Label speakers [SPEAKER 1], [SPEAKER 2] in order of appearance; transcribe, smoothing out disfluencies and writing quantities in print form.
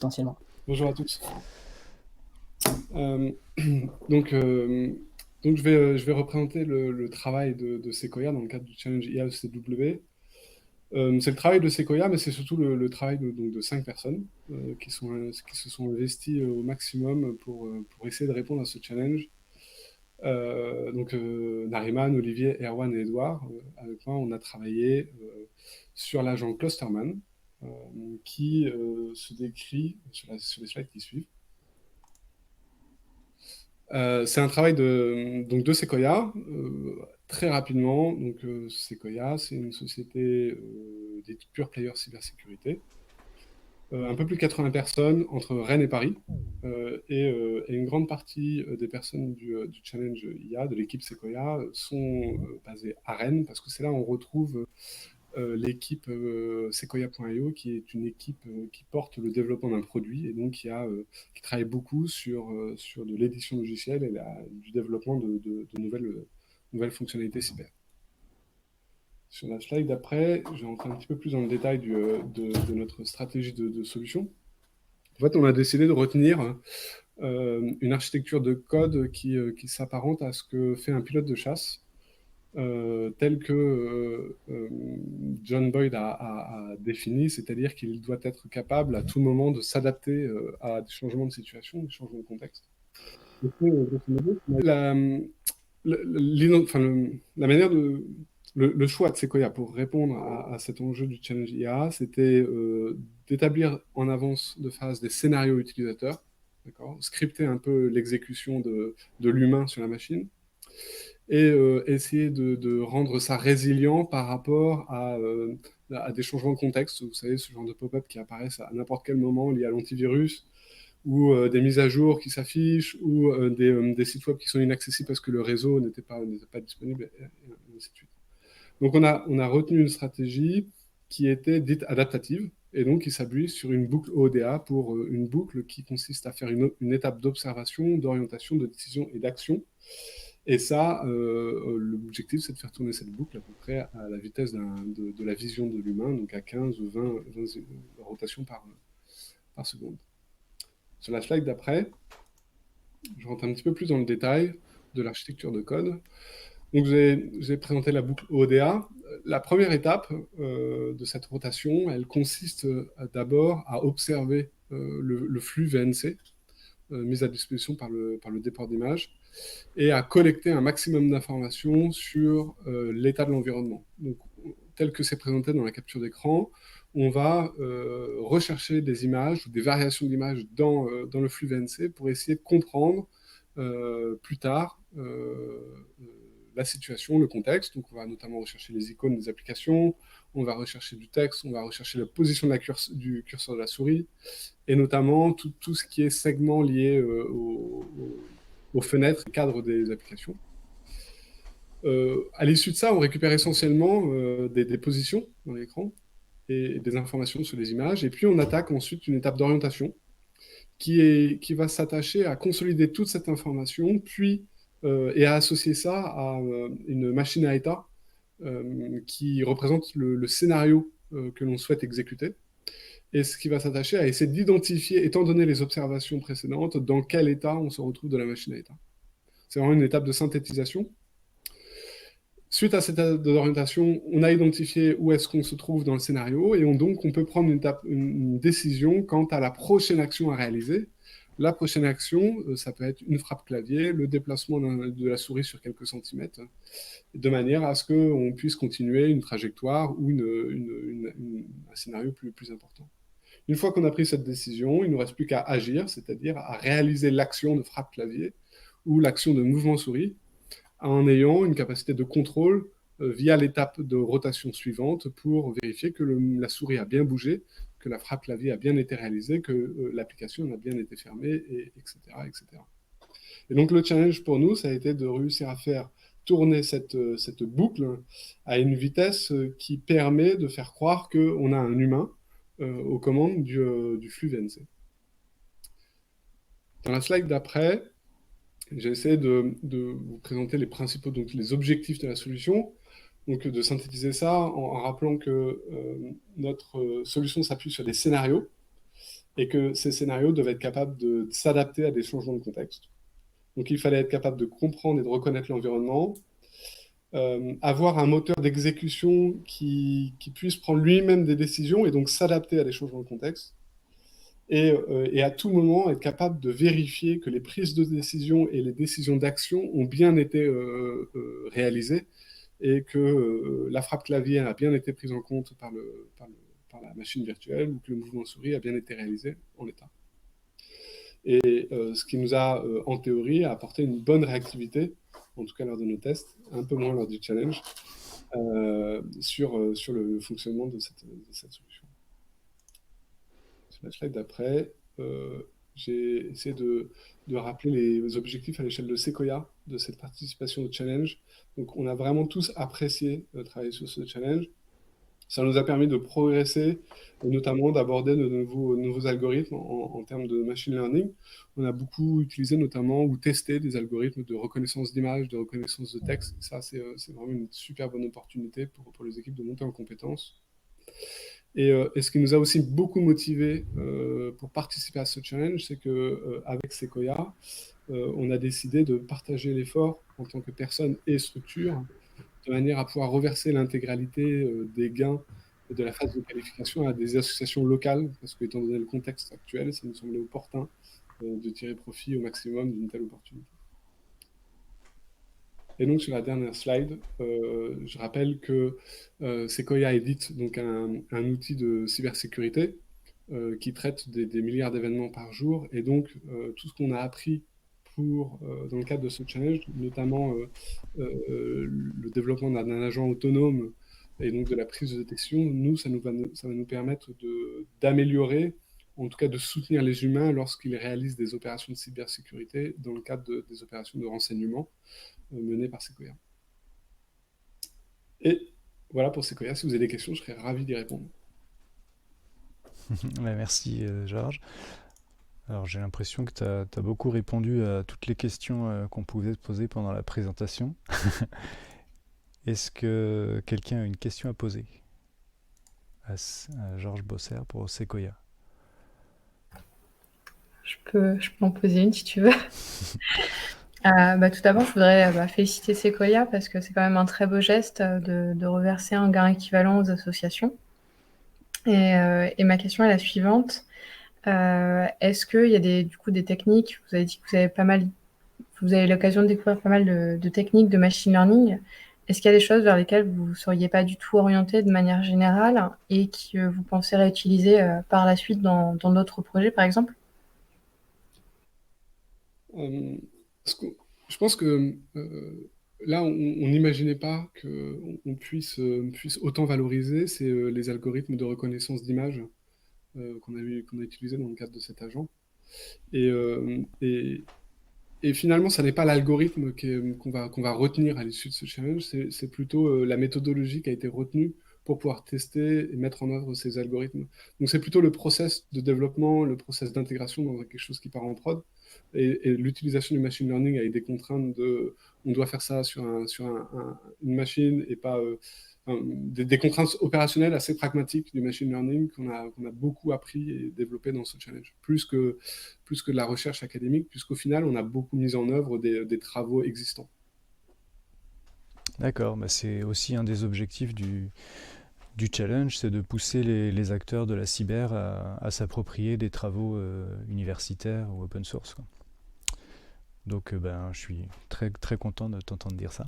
[SPEAKER 1] potentiellement.
[SPEAKER 2] Bonjour à tous. Euh, donc, euh, donc je vais représenter le travail de Sequoia dans le cadre du Challenge IAECW. C'est le travail de Sequoia, mais c'est surtout le travail de 5 personnes qui se sont investies au maximum pour essayer de répondre à ce challenge. Nariman, Olivier, Erwan et Edouard, avec moi, on a travaillé sur l'agent Clusterman, euh, qui se décrit sur les slides qui suivent. C'est un travail de Sequoia. Très rapidement, Sequoia, c'est une société des pure players cybersécurité. Un peu plus de 80 personnes entre Rennes et Paris. Et une grande partie des personnes du Challenge IA, de l'équipe Sequoia, sont basées à Rennes, parce que c'est là où on retrouve l'équipe Sequoia.io, qui est une équipe qui porte le développement d'un produit et donc qui travaille beaucoup sur de l'édition logicielle et du développement de nouvelles fonctionnalités cyber. Sur la slide d'après, je vais rentrer un petit peu plus dans le détail de notre stratégie de solution. En fait, on a décidé de retenir une architecture de code qui s'apparente à ce que fait un pilote de chasse, tel que John Boyd a défini, c'est-à-dire qu'il doit être capable à tout moment de s'adapter à des changements de situation, des changements de contexte. Grosso modo, la manière le choix de Sequoia pour répondre à cet enjeu du challenge IA, c'était d'établir en avance de phase des scénarios utilisateurs, d'accord, scripter un peu l'exécution de l'humain sur la machine, et essayer de rendre ça résilient par rapport à des changements de contexte. Vous savez, ce genre de pop-up qui apparaissent à n'importe quel moment lié à l'antivirus, ou des mises à jour qui s'affichent, ou des sites web qui sont inaccessibles parce que le réseau n'était pas disponible, et ainsi de suite. Donc on a retenu une stratégie qui était dite adaptative, et donc qui s'appuie sur une boucle ODA pour une boucle qui consiste à faire une étape d'observation, d'orientation, de décision et d'action. Et ça, l'objectif, c'est de faire tourner cette boucle à peu près à la vitesse de la vision de l'humain, donc à 15 ou 20 rotations par seconde. Sur la slide d'après, je rentre un petit peu plus dans le détail de l'architecture de code. Donc, j'ai présenté la boucle ODA. La première étape de cette rotation, elle consiste d'abord à observer le flux VNC mis à disposition par le déport d'image, et à collecter un maximum d'informations sur l'état de l'environnement. Donc, tel que c'est présenté dans la capture d'écran, on va rechercher des images ou des variations d'images dans le flux VNC pour essayer de comprendre plus tard la situation, le contexte. Donc, on va notamment rechercher les icônes des applications, on va rechercher du texte, on va rechercher la position du curseur de la souris, et notamment tout ce qui est segment lié aux fenêtres et cadres des applications. À l'issue de ça, on récupère essentiellement des positions dans l'écran et des informations sur les images. Et puis, on attaque ensuite une étape d'orientation qui va s'attacher à consolider toute cette information, puis et à associer ça à une machine à état qui représente le scénario que l'on souhaite exécuter. Et ce qui va s'attacher à essayer d'identifier, étant donné les observations précédentes, dans quel état on se retrouve de la machine à état. C'est vraiment une étape de synthétisation. Suite à cette étape d'orientation, on a identifié où est-ce qu'on se trouve dans le scénario, et donc on peut prendre une décision quant à la prochaine action à réaliser. La prochaine action, ça peut être une frappe clavier, le déplacement de la souris sur quelques centimètres, de manière à ce qu'on puisse continuer une trajectoire ou un scénario plus important. Une fois qu'on a pris cette décision, il ne nous reste plus qu'à agir, c'est-à-dire à réaliser l'action de frappe clavier ou l'action de mouvement souris, en ayant une capacité de contrôle via l'étape de rotation suivante pour vérifier que la souris a bien bougé, que la frappe clavier a bien été réalisée, que l'application a bien été fermée, etc., etc. Et donc le challenge pour nous, ça a été de réussir à faire tourner cette boucle à une vitesse qui permet de faire croire qu'on a un humain aux commandes du flux VNC. Dans la slide d'après, j'ai essayé de vous présenter les principaux, donc les objectifs de la solution, donc de synthétiser ça en rappelant que notre solution s'appuie sur des scénarios. et que ces scénarios devaient être capables de s'adapter à des changements de contexte. Donc il fallait être capable de comprendre et de reconnaître l'environnement, avoir un moteur d'exécution qui puisse prendre lui-même des décisions et donc s'adapter à des changements de contexte, et à tout moment être capable de vérifier que les prises de décision et les décisions d'action ont bien été réalisées, et que la frappe clavier a bien été prise en compte par la machine virtuelle, ou que le mouvement souris a bien été réalisé en l'état. Et ce qui nous a, en théorie, apporté une bonne réactivité, en tout cas lors de nos tests, un peu moins lors du challenge, sur le fonctionnement de cette solution. Sur la slide d'après, j'ai essayé de rappeler les objectifs à l'échelle de Sequoia de cette participation au challenge. Donc on a vraiment tous apprécié travailler sur ce challenge. Ça nous a permis de progresser, et notamment d'aborder de nouveaux algorithmes en termes de machine learning. On a beaucoup utilisé notamment ou testé des algorithmes de reconnaissance d'image, de reconnaissance de texte. Ça, c'est vraiment une super bonne opportunité pour les équipes de monter en compétences. Et ce qui nous a aussi beaucoup motivé pour participer à ce challenge, c'est qu'avec Sequoia, on a décidé de partager l'effort en tant que personne et structure, de manière à pouvoir reverser l'intégralité des gains de la phase de qualification à des associations locales, parce que, étant donné le contexte actuel, ça nous semblait opportun de tirer profit au maximum d'une telle opportunité. Et donc, sur la dernière slide, je rappelle que Sequoia édite donc un outil de cybersécurité qui traite des milliards d'événements par jour. Et donc, tout ce qu'on a appris dans le cadre de ce challenge, notamment le développement d'un agent autonome et donc de la prise de détection, ça va nous permettre d'améliorer, en tout cas de soutenir les humains lorsqu'ils réalisent des opérations de cybersécurité dans le cadre des opérations de renseignement menées par Sequoia. Et voilà pour Sequoia. Si vous avez des questions, je serais ravi d'y répondre.
[SPEAKER 1] Merci Georges. Alors j'ai l'impression que tu as beaucoup répondu à toutes les questions qu'on pouvait te poser pendant la présentation. Est-ce que quelqu'un a une question à poser à Georges Bosser pour Sequoia?
[SPEAKER 3] Je peux en poser une si tu veux. Tout d'abord, je voudrais féliciter Sequoia parce que c'est quand même un très beau geste de reverser un gain équivalent aux associations. Et ma question est la suivante. Est-ce qu'il y a des techniques, vous avez dit que vous avez l'occasion de découvrir pas mal de techniques de machine learning. Est-ce qu'il y a des choses vers lesquelles vous ne seriez pas du tout orienté de manière générale et que vous pensez réutiliser par la suite dans d'autres projets, par exemple?
[SPEAKER 2] Je pense que là, on n'imaginait pas qu'on puisse autant valoriser les algorithmes de reconnaissance d'image qu'on a utilisés dans le cadre de cet agent. Et finalement, ça n'est pas l'algorithme qu'on va retenir à l'issue de ce challenge, c'est plutôt la méthodologie qui a été retenue pour pouvoir tester et mettre en œuvre ces algorithmes. Donc c'est plutôt le process de développement, le process d'intégration dans quelque chose qui part en prod, et l'utilisation du machine learning avec des contraintes on doit faire ça sur une machine et pas des contraintes opérationnelles assez pragmatiques du machine learning qu'on a beaucoup appris et développé dans ce challenge, plus que de la recherche académique, puisqu'au final, on a beaucoup mis en œuvre des travaux existants.
[SPEAKER 1] D'accord, c'est aussi un des objectifs du challenge, c'est de pousser les acteurs de la cyber à s'approprier des travaux universitaires ou open source, quoi. Donc je suis très, très content de t'entendre dire ça.